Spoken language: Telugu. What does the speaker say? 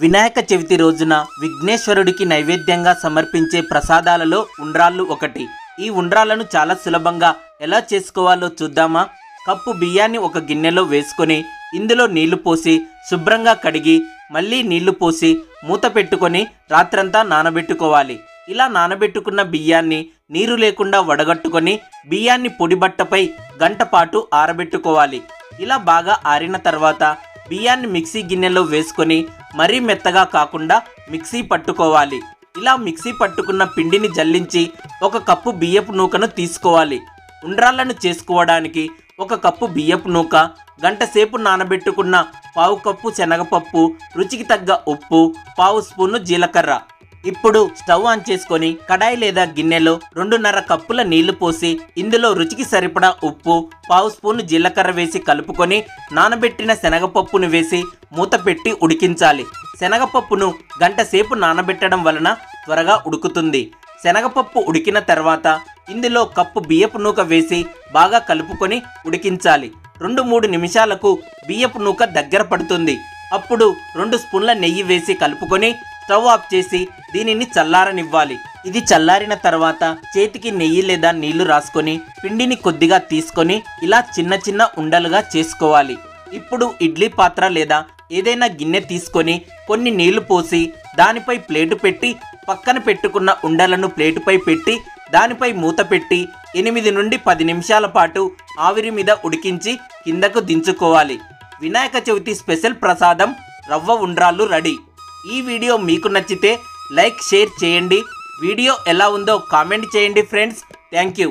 వినాయక చవితి రోజున విఘ్నేశ్వరుడికి నైవేద్యంగా సమర్పించే ప్రసాదాలలో ఉండ్రాళ్ళు ఒకటి. ఈ ఉండ్రాళ్ళను చాలా సులభంగా ఎలా చేసుకోవాలో చూద్దామా? కప్పు బియ్యాన్ని ఒక గిన్నెలో వేసుకొని ఇందులో నీళ్లు పోసి శుభ్రంగా కడిగి మళ్ళీ నీళ్లు పోసి మూత పెట్టుకొని రాత్రంతా నానబెట్టుకోవాలి. ఇలా నానబెట్టుకున్న బియ్యాన్ని నీరు లేకుండా వడగట్టుకొని బియ్యాన్ని పొడి బట్టపై గంట పాటు ఆరబెట్టుకోవాలి. ఇలా బాగా ఆరిన తర్వాత బియ్యాన్ని మిక్సీ గిన్నెలో వేసుకొని మరీ మెత్తగా కాకుండా మిక్సీ పట్టుకోవాలి. ఇలా మిక్సీ పట్టుకున్న పిండిని జల్లించి ఒక కప్పు బియ్యపు నూకను తీసుకోవాలి. ఉండ్రాళ్ళను చేసుకోవడానికి ఒక కప్పు బియ్యపు నూక, గంట సేపు నానబెట్టుకున్న పావు కప్పు శనగపప్పు, రుచికి తగ్గ ఉప్పు, పావు స్పూను జీలకర్ర. ఇప్పుడు స్టవ్ ఆన్ చేసుకొని కడాయి లేదా గిన్నెలో 2.5 కప్పుల నీళ్లు పోసి ఇందులో రుచికి సరిపడా ఉప్పు, పావు స్పూను జీలకర్ర వేసి కలుపుకొని నానబెట్టిన శనగపప్పును వేసి మూత పెట్టి ఉడికించాలి. శనగపప్పును గంట సేపు నానబెట్టడం వలన త్వరగా ఉడుకుతుంది. శనగపప్పు ఉడికిన తర్వాత ఇందులో కప్పు బియ్యపు నూక వేసి బాగా కలుపుకొని ఉడికించాలి. 2-3 నిమిషాలకు బియ్యపు నూక దగ్గర పడుతుంది. అప్పుడు 2 స్పూన్ల నెయ్యి వేసి కలుపుకొని స్టవ్ ఆఫ్ చేసి దీనిని చల్లారనివ్వాలి. ఇది చల్లారిన తర్వాత చేతికి నెయ్యి లేదా నీళ్లు రాసుకొని పిండిని కొద్దిగా తీసుకొని ఇలా చిన్న చిన్న ఉండలుగా చేసుకోవాలి. ఇప్పుడు ఇడ్లీ పాత్ర లేదా ఏదైనా గిన్నె తీసుకొని కొన్ని నీళ్లు పోసి దానిపై ప్లేటు పెట్టి పక్కన పెట్టుకున్న ఉండలను ప్లేటుపై పెట్టి దానిపై మూత పెట్టి 8 నుండి 10 నిమిషాల పాటు ఆవిరి మీద ఉడికించి కిందకు దించుకోవాలి. వినాయక చవితి స్పెషల్ ప్రసాదం రవ్వ ఉండ్రాళ్ళు రెడీ. ఈ వీడియో మీకు నచ్చితే లైక్, షేర్ చేయండి. వీడియో ఎలా ఉందో కామెంట్ చేయండి ఫ్రెండ్స్. Thank you.